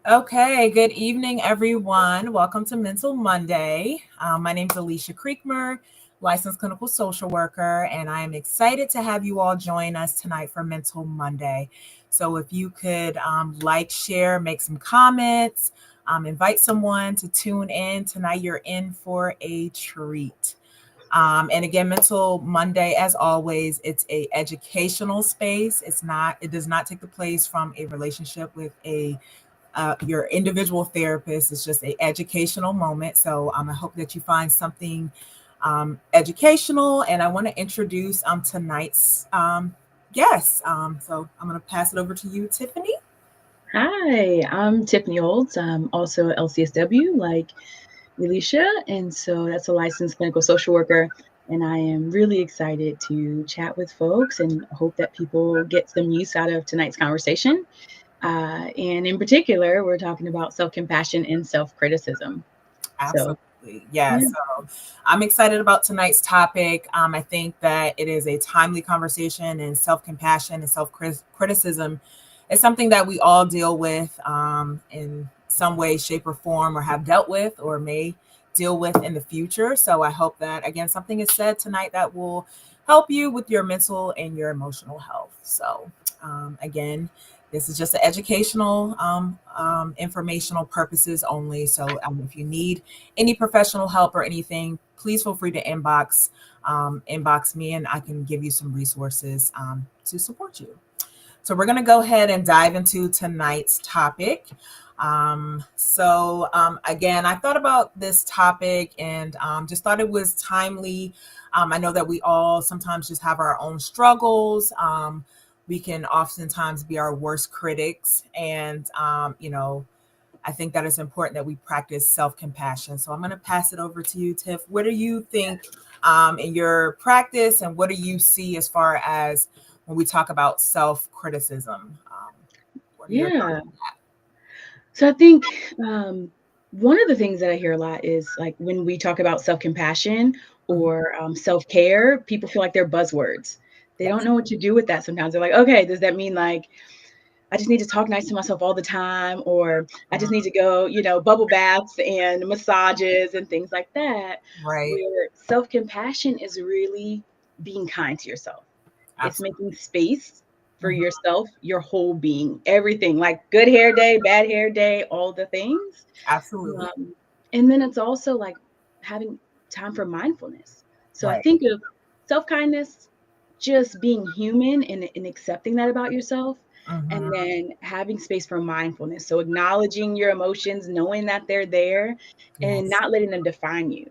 Okay, good evening, everyone. Welcome to Mental Monday. My name is Alicia Creekmer, licensed clinical social worker, and I am excited to have you all join us tonight for Mental Monday. So, if you could share, make some comments, invite someone to tune in tonight, you're in for a treat. And again, Mental Monday, as always, it's a educational space. It does not take the place from a relationship with your individual therapist. Is just a educational moment. So I hope that you find something educational. And I want to introduce tonight's guest. So I'm going to pass it over to you, Tiffany. Hi, I'm Tiffany Olds. I'm also LCSW, like Alicia, and so that's a licensed clinical social worker. And I am really excited to chat with folks and hope that people get some use out of tonight's conversation. And in particular, we're talking about self compassion and self criticism. So, Absolutely. Yeah. yeah, So I'm excited about tonight's topic. I think that it is a timely conversation, and self compassion and self criticism is something that we all deal with in some way, shape, or form, or have dealt with, or may deal with in the future. So I hope that, again, something is said tonight that will help you with your mental and your emotional health. So, again, this is just an educational, informational purposes only. So if you need any professional help or anything, please feel free to inbox me, and I can give you some resources to support you. So we're going to go ahead and dive into tonight's topic. Again, I thought about this topic and just thought it was timely. I know that we all sometimes just have our own struggles. We can oftentimes be our worst critics, and I think that it's important that we practice self-compassion. So I'm going to pass it over to you, Tiff. What do you think in your practice, and what do you see as far as when we talk about self-criticism? What are your thoughts yeah. on that? So I think one of the things that I hear a lot is like when we talk about self compassion Mhm. or self care, people feel like they're buzzwords. They don't Yes. know what to do with that sometimes. They're like, okay, does that mean like I just need to talk nice to myself all the time? Or I just Mhm. need to go, bubble baths and massages and things like that? Right. Where self compassion is really being kind to yourself. It's Absolutely. making space for Mhm. yourself, your whole being, everything like good hair day, bad hair day, all the things. Absolutely. Um, and then it's also like having time for mindfulness. So I Right. think of self kindness, just being human and accepting that about yourself, and Mhm. then having space for mindfulness. So acknowledging your emotions, knowing that they're there, and Yes. not letting them define you.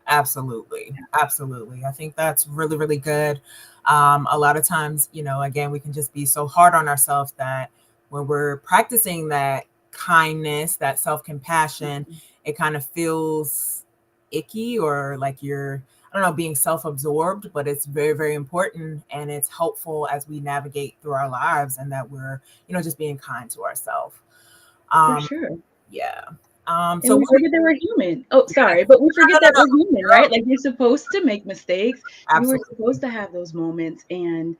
Absolutely. Absolutely. I think that's really, really good. A lot of times, again, we can just be so hard on ourselves that when we're practicing that kindness, that self compassion, Mhm. it kind of feels icky, or like you're, I don't know, being self absorbed, but it's very, very important, and it's helpful as we navigate through our lives, and that we're, just being kind to ourselves. For Um, sure. yeah. And So we what we, forget that we're human. Oh, yeah, sorry, but we no, forget no, that we're human, no, right? no, Like you're supposed to make mistakes. You were absolutely. supposed to have those moments, and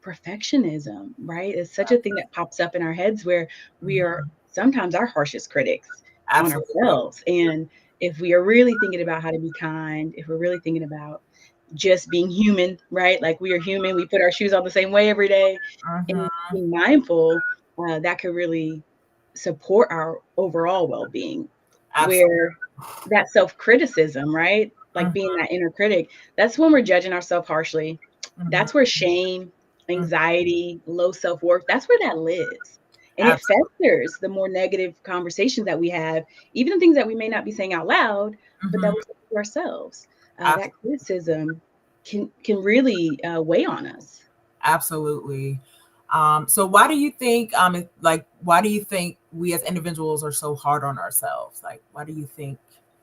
perfectionism, right? Is such a thing Absolutely. that pops up in our heads where we are Mhm. sometimes our harshest critics on Absolutely. ourselves. And if we are really thinking about how to be kind, if we're really thinking about just being human, right? Like we are human, we put our shoes on the same way every day, and Mhm. being mindful, that could really support our overall well-being. Absolutely. Where that self-criticism, right? Like being Mhm. that inner critic, that's when we're judging ourselves harshly. Mhm. That's where shame, Mhm. anxiety, low self-worth, that's where that lives. And it Absolutely. festers the more negative conversations that we have, even the things that we may not be saying out loud, but that Mhm. we're saying to ourselves. That Abs- criticism can really weigh on us. Absolutely. So why do you think why do you think we as individuals are so hard on ourselves? Like, why do you think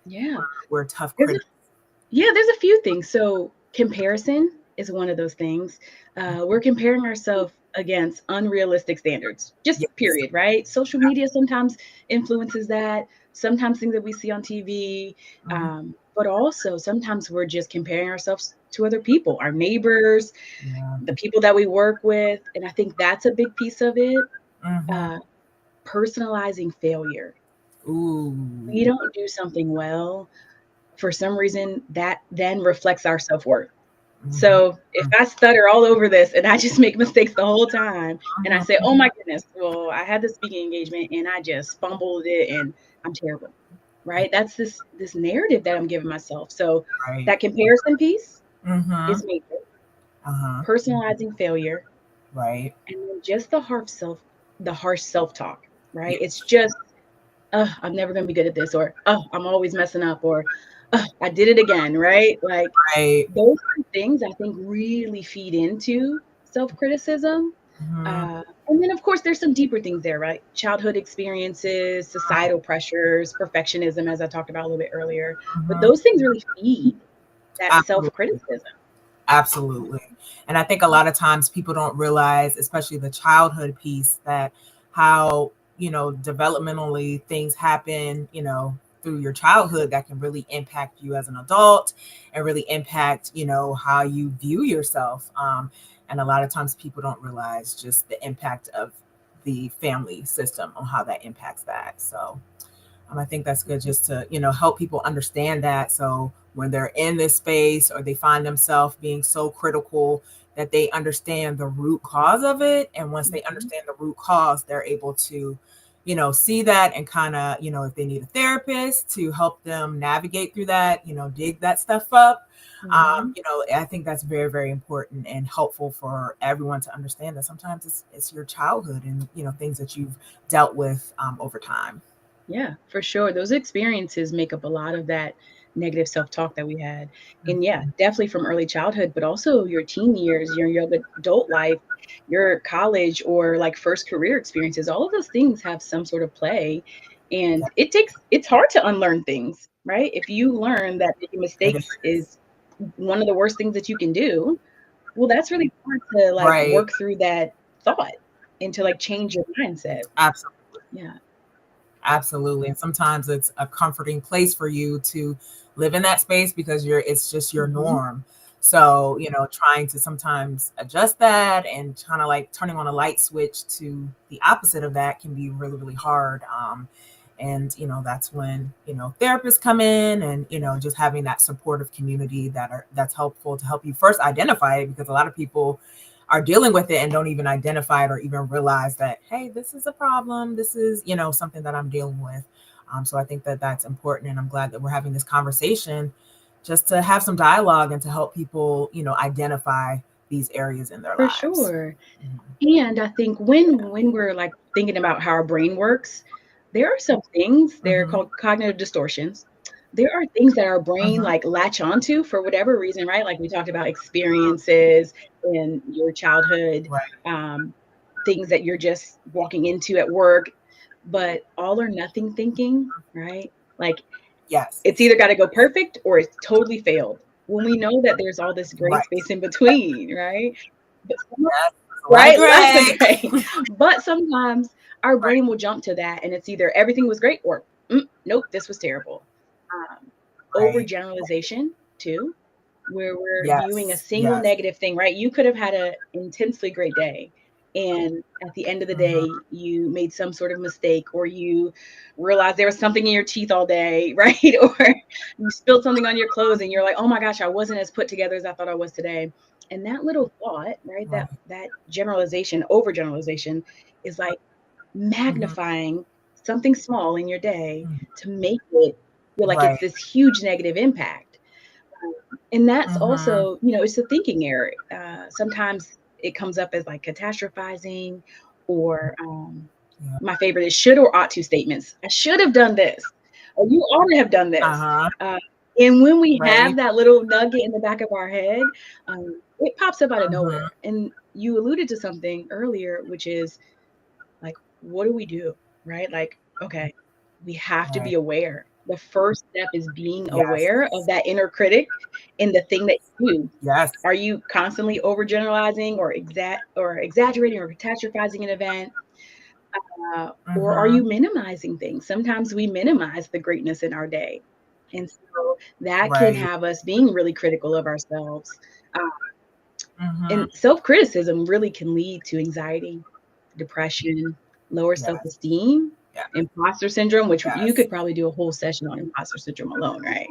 Yeah. we're tough There's a critics? Yeah, there's a few things. So comparison is one of those things. We're comparing ourselves against unrealistic standards, just Yes. period, right? Social media sometimes influences that. Sometimes things that we see on TV, Mhm. but also sometimes we're just comparing ourselves to other people, our neighbors, Yeah. the people that we work with, and I think that's a big piece of it. Mhm. Uh, personalizing failure. Ooh. We don't do something well, for some reason, that then reflects our self-worth. So if I stutter all over this and I just make mistakes the whole time and I say, oh my goodness, well, I had this speaking engagement and I just fumbled it and I'm terrible, right? That's this narrative that I'm giving myself. So Right. that comparison piece Mm-hmm. is major. Uh-huh. Personalizing failure, Right. and then just the harsh self-talk, right? It's just, oh, I'm never gonna be good at this, or oh, I'm always messing up, or oh, I did it again, right? Like Right. those things I think really feed into self-criticism. Mm-hmm. And then of course there's some deeper things there, right? Childhood experiences, societal pressures, perfectionism, as I talked about a little bit earlier. But Mm-hmm. those things really feed that Absolutely. self-criticism. Absolutely. And I think a lot of times people don't realize, especially the childhood piece, that how, developmentally things happen, through your childhood that can really impact you as an adult and really impact, how you view yourself. And a lot of times people don't realize just the impact of the family system on how that impacts that. So I think that's good just to, help people understand that. So when they're in this space or they find themselves being so critical, that they understand the root cause of it. And once they understand the root cause, they're able to, see that and kind of, if they need a therapist to help them navigate through that, dig that stuff up. I think that's very, very important and helpful for everyone to understand that sometimes it's your childhood and, things that you've dealt with over time. Yeah, for sure. Those experiences make up a lot of that negative self-talk that we had. And yeah, definitely from early childhood, but also your teen years, your young adult life, your college or like first career experiences, all of those things have some sort of play. And it's hard to unlearn things, right? If you learn that making It mistakes is one of the worst things that you can do, well, that's really hard to like Right. work through that thought and to like change your mindset. Absolutely. Yeah. Absolutely. And sometimes it's a comforting place for you to live in that space because it's just your norm. So, trying to sometimes adjust that and kind of like turning on a light switch to the opposite of that can be really, really hard. And that's when, therapists come in and, just having that supportive community that's helpful to help you first identify it, because a lot of people are dealing with it and don't even identify it or even realize that, hey, this is a problem. This is, something that I'm dealing with. So I think that that's important. And I'm glad that we're having this conversation just to have some dialogue and to help people, identify these areas in their For lives. sure. And I think when we're like thinking about how our brain works, there are some things, they're called cognitive distortions. There are things that our brain like latch onto for whatever reason, right? Like we talked about experiences in your childhood, Right. things that you're just walking into at work, but all or nothing thinking, right? Like Yes. it's either got to go perfect or it's totally failed. When we know that there's all this gray Right. space in between, right? But Yes. right? Right. Lots of gray. But sometimes our brain will jump to that and it's either everything was great or nope, this was terrible. Right. Overgeneralization too, where we're viewing a Yes. single Yes. negative thing, right? You could have had an intensely great day. And at the end of the day, you made some sort of mistake, or you realized there was something in your teeth all day, right? Or you spilled something on your clothes and you're like, oh my gosh, I wasn't as put together as I thought I was today. And that little thought, right? Right. That generalization, overgeneralization is like magnifying something small in your day to make it feel like it's Right. this huge negative impact. And that's Mm-hmm. also, it's a thinking error. Sometimes it comes up as like catastrophizing or Yeah. my favorite is should or ought to statements. I should have done this, or you ought to have done this. Uh-huh. And when we have Right. that little nugget in the back of our head, it pops up out of Mm-hmm. nowhere. And you alluded to something earlier, which is like, what do we do? Right? Like, okay, we have to be Right. aware. The first step is being Yes. aware of that inner critic and the thing that you do. Yes. Are you constantly overgeneralizing or exaggerating or catastrophizing an event? Or are you Mm-hmm. minimizing things? Sometimes we minimize the greatness in our day. And so that can Right. have us being really critical of ourselves. Uh, Mm-hmm. and self criticism really can lead to anxiety, depression, lower Yes. self-esteem, Yeah. imposter syndrome, which you Yes. could probably do a whole session on imposter syndrome alone, right?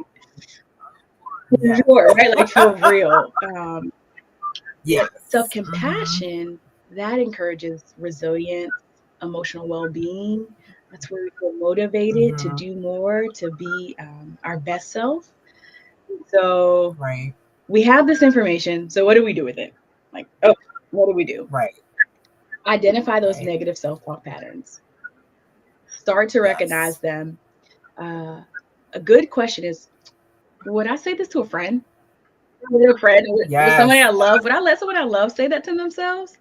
Yes. Sure, right? Like for real. Yes. Self-compassion, that encourages resilience, emotional well-being. That's where we feel motivated to do more, to be our best self. So Right. we have this information. So what do we do with it? Like, oh, what do we do? Right. Identify those Right. negative self-talk patterns. Start to recognize them. A good question is, would I say this to a friend? With a friend, with somebody I love, would I let someone I love say that to themselves?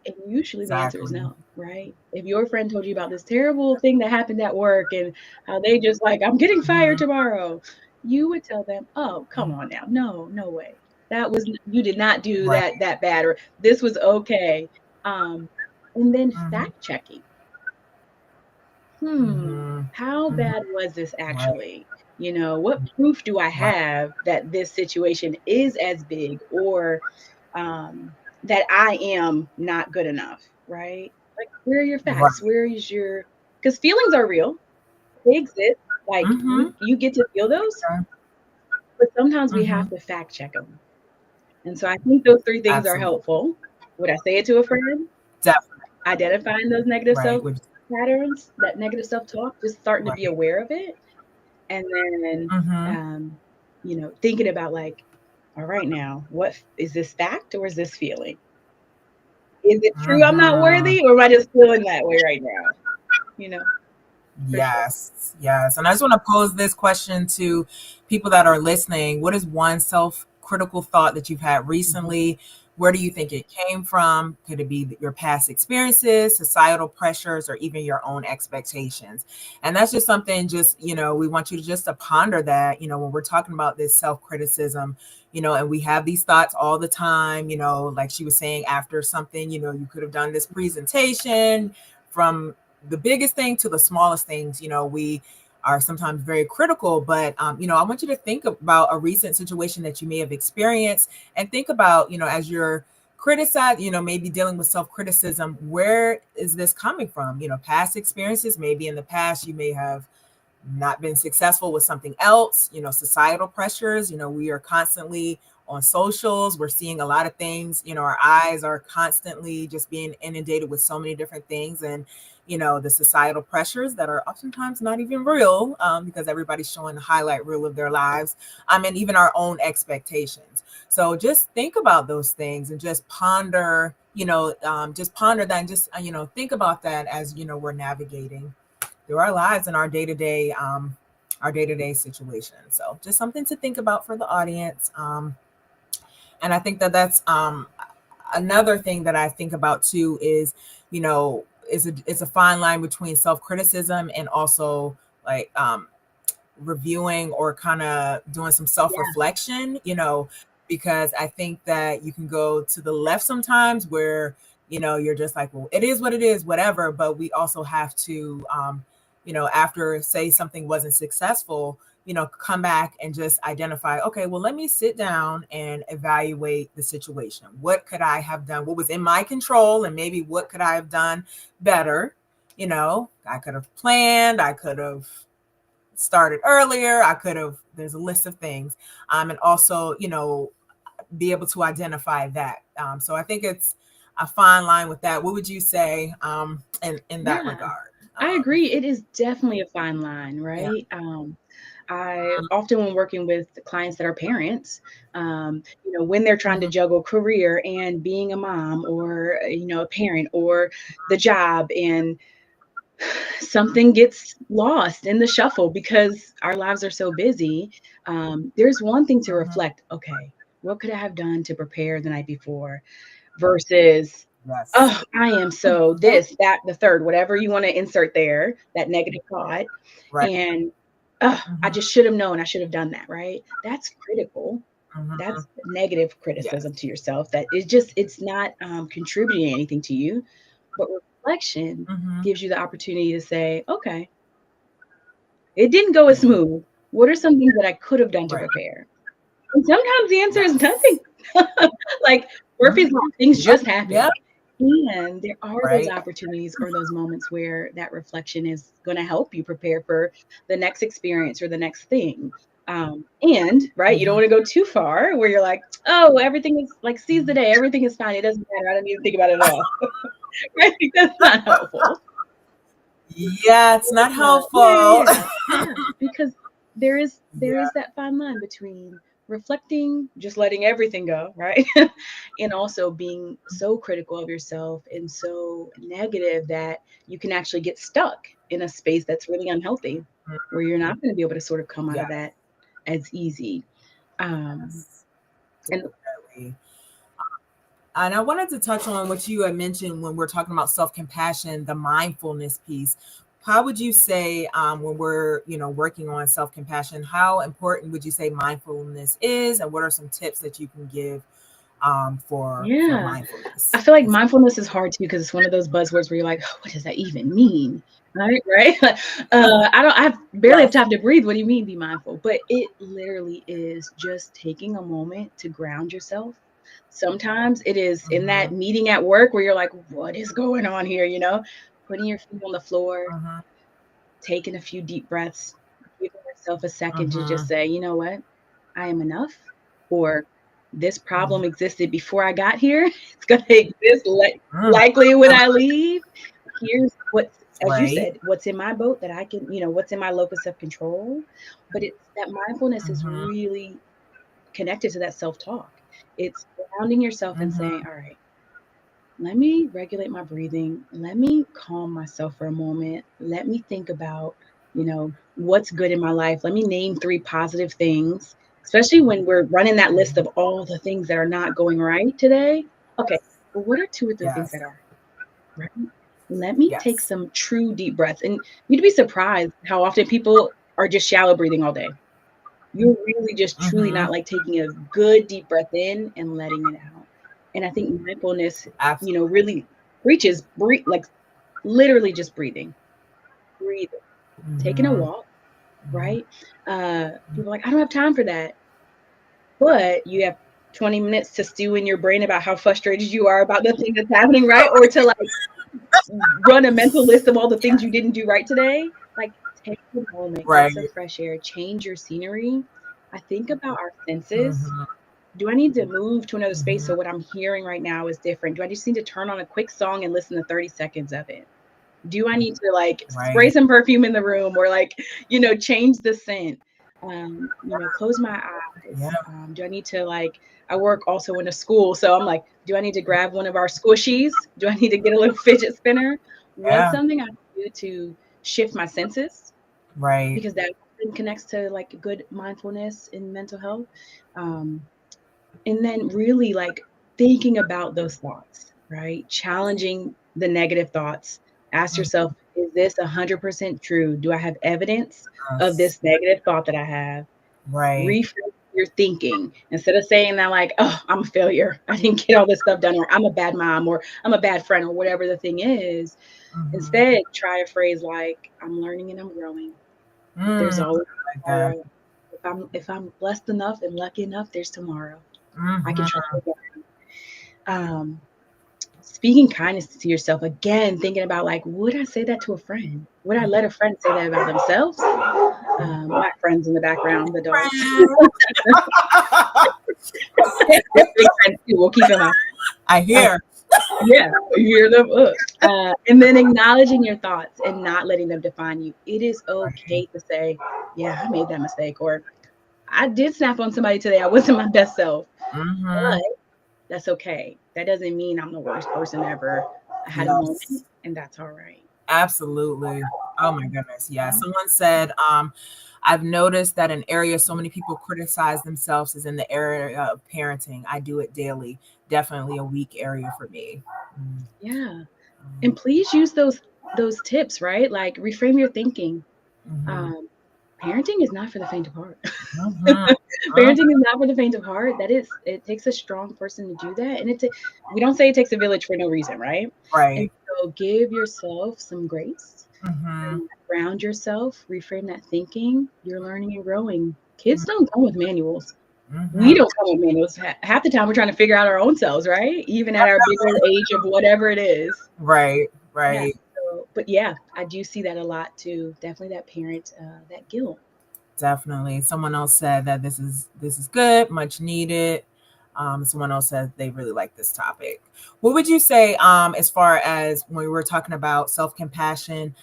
And usually the answer is no, right? If your friend told you about this terrible thing that happened at work and how they just like, I'm getting fired tomorrow, you would tell them, oh, come on now. No way. You did not do Right. that bad, or this was okay. And then fact checking. How bad was this actually? You know, what proof do I have that this situation is as big, or that I am not good enough, right? Like, where are your facts? Right. Where is your, because feelings are real, they exist. Like you get to feel those, but sometimes we have to fact check them. And so I think those three things are helpful. Would I say it to a friend? Definitely. Identifying those negative Right. self patterns, that negative self-talk, just starting to be aware of it. And then, you know, thinking about like, all right, now, what is this fact or is this feeling? Is it true I'm not worthy, or am I just feeling that way right now? You know? Yes. Yes. And I just want to pose this question to people that are listening. What is one self-critical thought that you've had recently? Where do you think it came from? Could it be your past experiences, societal pressures, or even your own expectations? And that's just something, we want you to just to ponder that, when we're talking about this self-criticism, and we have these thoughts all the time, like she was saying, after something, you could have done this presentation, from the biggest thing to the smallest things, we are sometimes very critical, but I want you to think about a recent situation that you may have experienced, and think about, as you're criticized, maybe dealing with self-criticism, where is this coming from? Past experiences, maybe in the past you may have not been successful with something else, societal pressures, we are constantly on socials, we're seeing a lot of things, our eyes are constantly just being inundated with so many different things, and the societal pressures that are oftentimes not even real, because everybody's showing the highlight reel of their lives, and even our own expectations. So just think about those things and just ponder, just ponder that, and just think about that as we're navigating through our lives and our day-to-day situation. So just something to think about for the audience. And I think that that's another thing that I think about too is, it's a fine line between self-criticism and also like reviewing or kind of doing some self-reflection, because I think that you can go to the left sometimes where, you're just like, well, it is what it is, whatever. But we also have to, after say something wasn't successful, come back and just identify, okay, well, let me sit down and evaluate the situation. What could I have done? What was in my control? And maybe what could I have done better? I could have planned, I could have started earlier, there's a list of things. And also, be able to identify that. So I think it's a fine line with that. What would you say in that regard? I agree. It is definitely a fine line, right? I often, when working with clients that are parents, when they're trying to juggle career and being a mom, or, a parent, or the job, and something gets lost in the shuffle because our lives are so busy, there's one thing to reflect, okay, what could I have done to prepare the night before, versus, oh, I am so this, that, the third, whatever you want to insert there, that negative thought. And I just should have known, I should have done that, right? That's critical. That's negative criticism to yourself. That it's not contributing anything to you. But reflection gives you the opportunity to say, okay, it didn't go as smooth. What are some things that I could have done to prepare? And sometimes the answer is nothing. Like Murphy's Law, things just happen. And there are those Right. opportunities or those moments where that reflection is going to help you prepare for the next experience or the next thing. And right, you don't Mhm. want to go too far where you're like, oh, everything is like seize the day, everything is fine. It doesn't matter. I don't need to think about it at all. Right? That's not helpful. Yeah, it's not Yeah, helpful. yeah, yeah. Because there Yeah. is that fine line between reflecting, just letting everything go, right? And also being so critical of yourself and so negative that you can actually get stuck in a space that's really unhealthy, where you're not going to be able to sort of come out of Yes. that as easy. Um, Yes. and Definitely. And I wanted to touch on what you had mentioned when we're talking about self-compassion, the mindfulness piece. How would you say, when we're, working on self-compassion, how important would you say mindfulness is, and what are some tips that you can give for yeah, mindfulness? I feel like mindfulness is hard too because it's one of those buzzwords where you're like, "Oh, what does that even mean?" Right? Right? I barely have Yes. time to breathe. What do you mean be mindful? But it literally is just taking a moment to ground yourself. Sometimes it is in Mm-hmm. that meeting at work where you're like, "What is going on here?" Putting your feet on the floor, Mm-hmm. taking a few deep breaths, giving yourself a second to Mm-hmm. just say, "You know what? I am enough," or "This problem existed before I got here. It's gonna exist Mm-hmm. likely when I leave. Here's what's, as you Right. said, what's in my boat that I can, what's in my locus of control." But it's that mindfulness is Mm-hmm. really connected to that self-talk. It's grounding yourself and Mm-hmm. saying, "All right, let me regulate my breathing. Let me calm myself for a moment. Let me think about, what's good in my life. Let me name 3 positive things," especially when we're running that list of all the things that are not going right today. Okay, well, what are 2 or 3 things Yes. that are right? Let me take Yes. some true deep breaths. And you'd be surprised how often people are just shallow breathing all day. You're really just truly Mm-hmm. not like taking a good deep breath in and letting it out. And I think mindfulness, Absolutely. really reaches like literally just breathing, taking a Mm-hmm. walk, right? People are like, I don't have time for that. But you have 20 minutes to stew in your brain about how frustrated you are about the thing that's happening, right? Or to like run a mental list of all the things you didn't do right today. Like, take a moment, get Right. some fresh air, change your scenery. I think about our senses. Mm-hmm. Do I need to move to another space Mm-hmm. so what I'm hearing right now is different? Do I just need to turn on a quick song and listen to 30 seconds of it? Do I need to like spray Right. some perfume in the room or like, change the scent? Close my Yeah. eyes. Do I need to like, I work also in a school, so I'm like, do I need to grab one of our squishies? Do I need to get a little fidget spinner? What's Yeah. something I can do to shift my senses? Right. Because that often connects to like good mindfulness in mental health. Um, and then really like thinking about those thoughts, right? Challenging the negative thoughts. Ask Mhm. yourself, is this 100% true? Do I have evidence of Yes. this negative thought that I have? Right. Rephrase your thinking instead of saying that, like, oh, I'm a failure. I didn't get all this stuff done, or I'm a bad mom, or I'm a bad friend, or whatever the thing is. Mhm. Instead, try a phrase like, I'm learning and I'm growing. There's Mm, always like that. tomorrow. If I'm blessed enough and lucky enough, there's tomorrow. I can Mhm. try again. Um, Speaking kindness to yourself again, thinking about like, would I say that to a friend? Would I let a friend say that about themselves? My friends in the background, the dogs. They're big friends too. We'll keep them out. I Uh, hear. yeah, you hear them. And then acknowledging your thoughts and not letting them define you. It is Right. okay to say, yeah, I made that mistake, or I did snap on somebody today. I wasn't my best self, but Mhm. that's okay. That doesn't mean I'm the worst person ever. I had a moment, Yes. and that's all right. Absolutely. Oh my goodness. Yeah. Someone said, I've noticed that an area so many people criticize themselves is in the area of parenting. I do it daily. Definitely a weak area for me. Mm. Yeah. And Um, please use those tips, right? Like reframe your thinking. mhm. Um, Parenting is not for the faint of heart. Mhm. Mhm. Parenting is not for the faint of heart. It takes a strong person to do that. And we don't say it takes a village for no reason, right? And Right. so give yourself some grace, Mhm. ground yourself, reframe that thinking. You're learning and growing. Kids don't come with manuals. We don't come with manuals. Half the time we're trying to figure out our own selves, right? Even at our bigger age of whatever it is. Right. Yeah. So, but yeah, I do see that a lot too. Definitely that parent, that guilt. Definitely. Someone else said that this is good, much needed. Someone else said they really like this topic. What would you say, as far as when we were talking about self-compassion,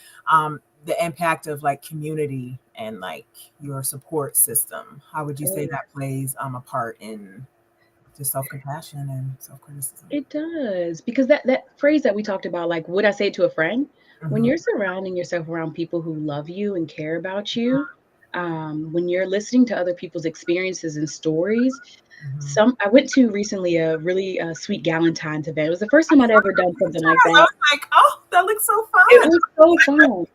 the impact of like community and like your support system? How would you say that plays a part in just self-compassion and self-criticism? It does, because that phrase that we talked about, like, would I say it to a friend? When you're surrounding yourself around people who love you and care about you, when you're listening to other people's experiences and stories, I went to recently a really sweet Galentine's event. It was the first time I'd ever done something like I that. was like, oh, that looks so fun. It was so fun.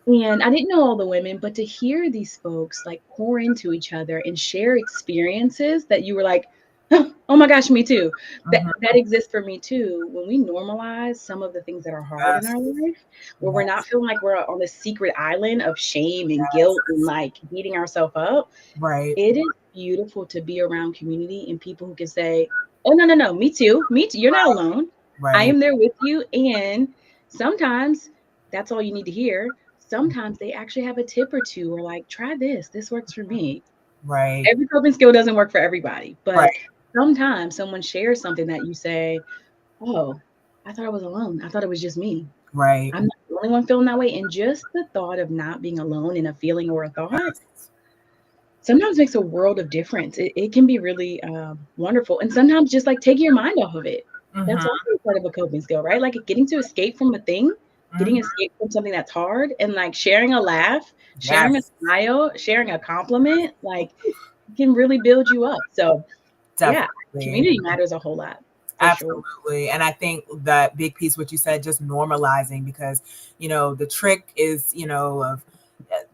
And I didn't know all the women, but to hear these folks like pour into each other and share experiences that you were like, oh my gosh, me too. That exists for me too. When we normalize some of the things that are hard in our life, where we're not feeling like we're on this secret island of shame and guilt and like beating ourselves up. Right. It is beautiful to be around community and people who can say, oh, no, me too. You're not alone. Right. I am there with you. And sometimes that's all you need to hear. Sometimes they actually have a tip or two, or like, try this. This works for me. Right. Every coping skill doesn't work for everybody, but sometimes someone shares something that you say, oh, I thought I was alone. I thought it was just me. Right. I'm not the only one feeling that way. And just the thought of not being alone in a feeling or a thought sometimes makes a world of difference. It can be really wonderful. And sometimes just like taking your mind off of it. That's also part of a coping skill, right? Like getting to escape from a thing, getting escape from something that's hard, and like sharing a laugh, sharing a smile, sharing a compliment, like can really build you up. So yeah, community matters a whole lot. Absolutely. Sure. And I think that big piece, what you said, just normalizing, because, you know, the trick is, you know, of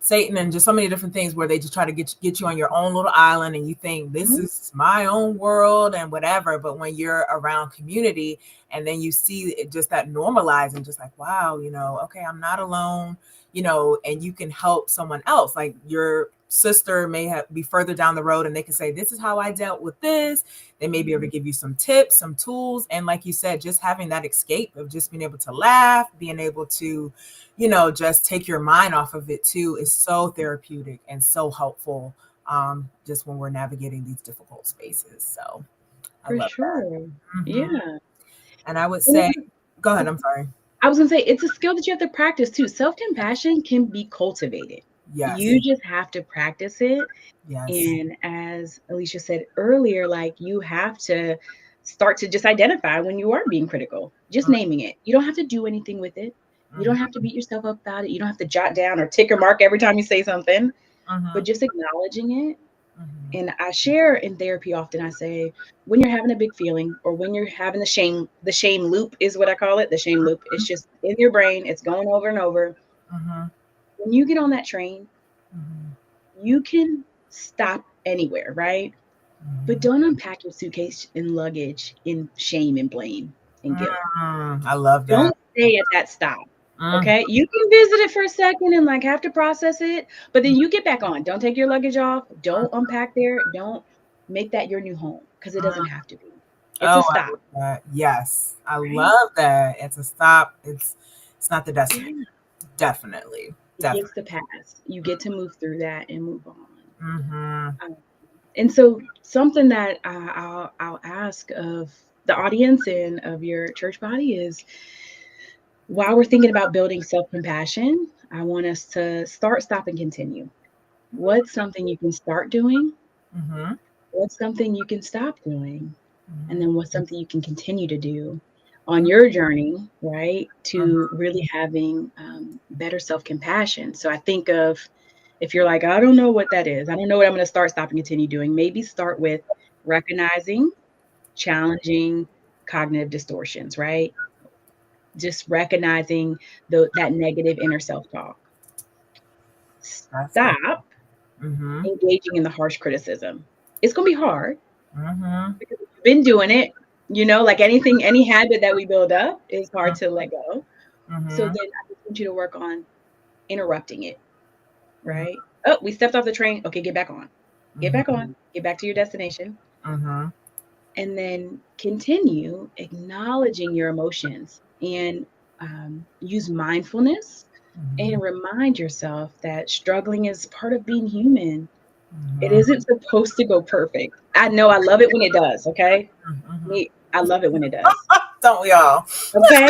Satan and just so many different things where they just try to get you on your own little island and you think this is my own world and whatever. But when you're around community and then you see it, just that normalizing, just like, wow, you know, okay, I'm not alone, you know, and you can help someone else. Like your sister may be further down the road and they can say, this is how I dealt with this. They may be able to give you some tips, some tools. And like you said, just having that escape of just being able to laugh, being able to, you know, just take your mind off of it too is so therapeutic and so helpful, just when we're navigating these difficult spaces. So I love that. Yeah. And I would say, go ahead. I'm sorry. I was gonna say, it's a skill that you have to practice too. Self-compassion can be cultivated. Yes. You just have to practice it. Yes. And as Alicia said earlier, like you have to start to just identify when you are being critical, just naming it. You don't have to do anything with it. You don't have to beat yourself up about it. You don't have to jot down or tick or mark every time you say something, but just acknowledging it. And I share in therapy often, I say, when you're having a big feeling or when you're having the shame loop is what I call it. The shame loop. It's just in your brain. It's going over and over. When you get on that train, you can stop anywhere, right? But don't unpack your suitcase and luggage in shame and blame and guilt. I love that. Don't stay at that stop. Okay, you can visit it for a second and like have to process it, but then you get back on. Don't take your luggage off. Don't unpack there. Don't make that your new home, because it doesn't have to be. It's a stop. Yes, I love that. It's a stop. It's not the destination. Definitely. It's the past. You get to move through that and move on. And so something that I'll ask of the audience and of your church body is, while we're thinking about building self-compassion, I want us to start, stop, and continue. What's something you can start doing? What's something you can stop doing? And then what's something you can continue to do on your journey, right, to really having better self-compassion. So I think of, if you're like, I don't know what that is, I don't know what I'm going to start, stop, and continue doing, maybe start with recognizing, challenging cognitive distortions, right? Just recognizing that negative inner self-talk. Stop engaging in the harsh criticism. It's going to be hard because you've been doing it. You know, like anything, any habit that we build up is hard to let go. So then I just want you to work on interrupting it, right? Oh, we stepped off the train. Okay, get back on. get back Mhm. on, get back to your destination, Mhm. and then continue acknowledging your emotions and use mindfulness Mhm. and remind yourself that struggling is part of being human. It Mhm. isn't supposed to go perfect. I know I love it when it does, okay? Mhm. Me, I love it when it does. Don't we all? Okay?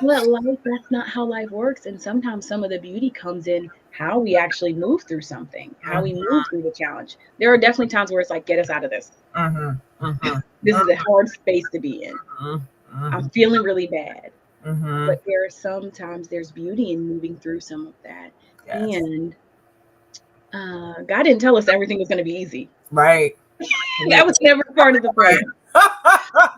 But life, that's not how life works. And sometimes some of the beauty comes in how we actually move through something, how we Mhm. move through the challenge. There are definitely times where it's like, get us out of this. Mhm. Mhm. This is a hard space to be in. Mhm. I'm Mhm. feeling really bad. But Mhm. there are sometimes there's beauty in moving through some of that. Yes. And God didn't tell us everything was going to be easy. Right. That was never part of the Right.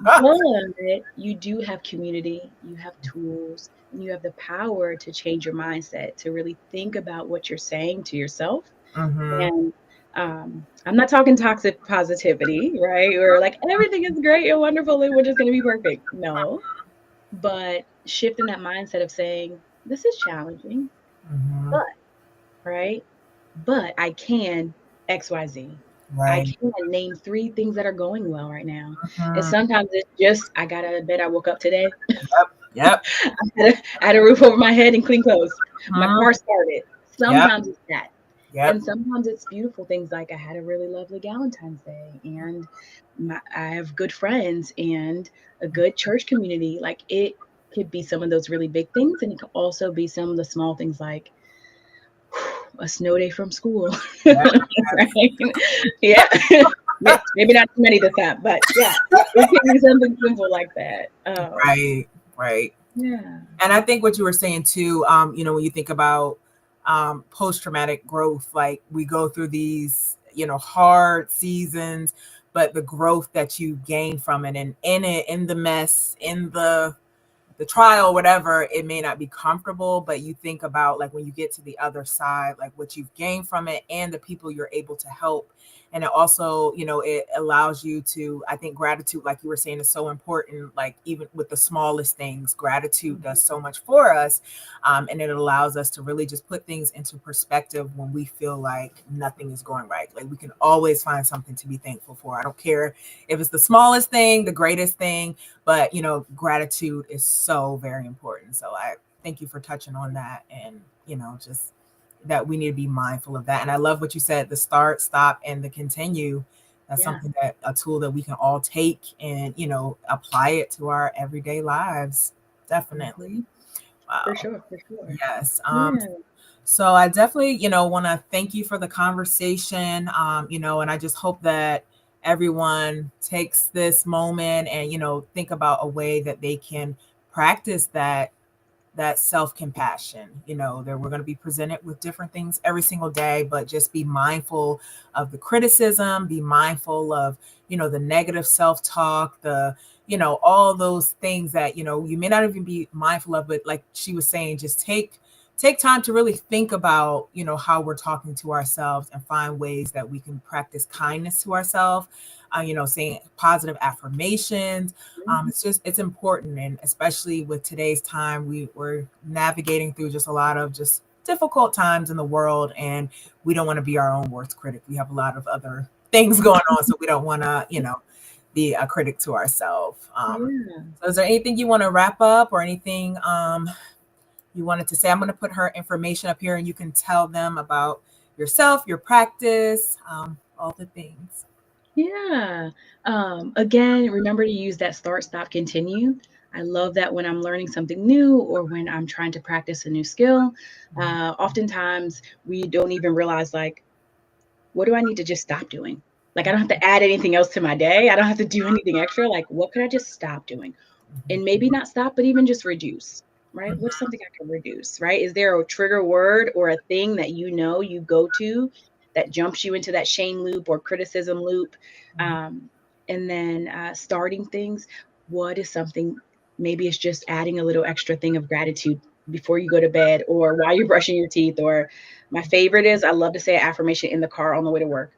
plan. But you do have community, you have tools, and you have the power to change your mindset, to really think about what you're saying to yourself. Mhm. And I'm not talking toxic positivity, right? Or like everything is great and wonderful and we're just going to be perfect. No, but shifting that mindset of saying, this is challenging, Mhm. but, right? But I can XYZ. I Right. can name 3 things that are going well right now. And Mhm. sometimes it's just, I got out of bed, I woke up today. Yep. Yep. I had a roof over my head and clean clothes. My Mhm. car started. Yep. Sometimes it's that. Yep. And sometimes it's beautiful things like I had a really lovely Valentine's Day and I have good friends and a good church community. Like it could be some of those really big things. And it could also be some of the small things like a snow day from school. Yep. Right? Yeah. Maybe not too many this time, but yeah, it can be something simple like that. Right. Right. Yeah. And I think what you were saying too, when you think about post traumatic growth, like we go through these, hard seasons, but the growth that you gain from it and in it, in the mess, in the trial, whatever, it may not be comfortable, but you think about like when you get to the other side, like what you've gained from it and the people you're able to help. And it also, it allows you to, I think gratitude, like you were saying, is so important. Like even with the smallest things, gratitude does so much for us. And it allows us to really just put things into perspective when we feel like nothing is going right. Like we can always find something to be thankful for. I don't care if it's the smallest thing, the greatest thing, but gratitude is so very important. So I thank you for touching on that, and just that we need to be mindful of that. And I love what you said, the start, stop, and the continue. That's Yeah. something, that a tool that we can all take and apply it to our everyday lives. Definitely. Mhm. For Wow. sure, for sure. Yes. Yeah. So I definitely, want to thank you for the conversation. And I just hope that everyone takes this moment and, think about a way that they can practice that self-compassion. That we're going to be presented with different things every single day, but just be mindful of the criticism, be mindful of, the negative self-talk, all those things that, you may not even be mindful of, but like she was saying, just take time to really think about, how we're talking to ourselves and find ways that we can practice kindness to ourselves, saying positive affirmations. Mhm. It's important, and especially with today's time, we're navigating through just a lot of just difficult times in the world, and we don't want to be our own worst critic. We have a lot of other things going on, so we don't want to, be a critic to ourselves. Yeah. So is there anything you want to wrap up, or anything you wanted to say? I'm going to put her information up here, and you can tell them about yourself, your practice, all the things. Yeah. Again, remember to use that start, stop, continue. I love that when I'm learning something new or when I'm trying to practice a new skill. Oftentimes we don't even realize like, what do I need to just stop doing? Like I don't have to add anything else to my day. I don't have to do anything extra. Like, what could I just stop doing? And maybe not stop, but even just reduce, right? What's something I can reduce, right? Is there a trigger word or a thing that you go to that jumps you into that shame loop or criticism loop? Um, and then starting things, what is something, maybe it's just adding a little extra thing of gratitude before you go to bed or while you're brushing your teeth. Or my favorite is I love to say an affirmation in the car on the way to work.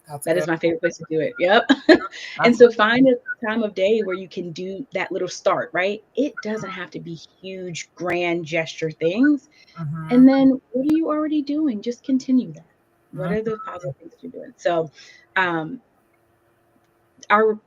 That's That good. is my favorite place to do it. Yep. And That's so find a time of day where you can do that little start, right? It doesn't have to be huge, grand gesture things. Mhm. And then what are you already doing? Just continue that. What are the positive things that you're doing? So, um, our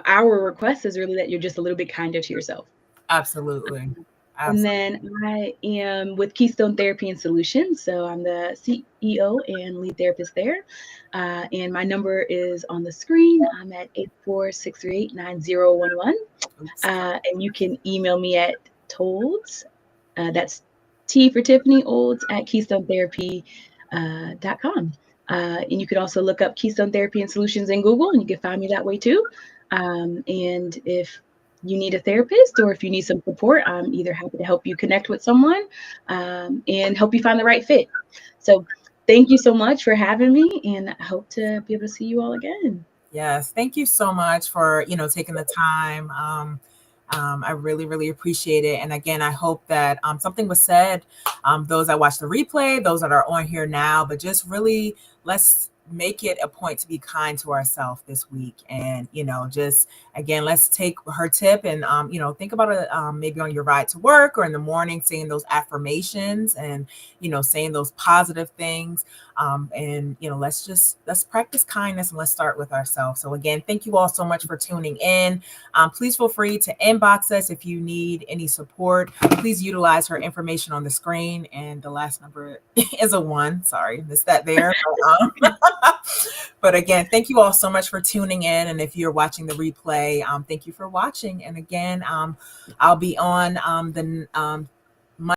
our request is really that you're just a little bit kinder to yourself. Absolutely. And Absolutely. then I am with Keystone Therapy and Solutions. So I'm the CEO and lead therapist there. And my number is on the screen. I'm at 846389011. Oops. And you can email me at Tolds. That's T for Tiffany Olds at KeystoneTherapy.com. And you can also look up Keystone Therapy and Solutions in Google, and you can find me that way too. And if you need a therapist or if you need some support, I'm either happy to help you connect with someone and help you find the right fit. So thank you so much for having me, and I hope to be able to see you all again. Yes, thank you so much for taking the time. I really, really appreciate it. And again, I hope that something was said. Those that watch the replay, those that are on here now, but just really let's make it a point to be kind to ourselves this week. And just again, let's take her tip and think about it maybe on your ride to work or in the morning, saying those affirmations and saying those positive things. And let's practice kindness and let's start with ourselves. So again, thank you all so much for tuning in. Please feel free to inbox us if you need any support. Please utilize her information on the screen, and the last number is a 1. Sorry, missed that there. But again, thank you all so much for tuning in. And if you're watching the replay, thank you for watching. And again, I'll be on the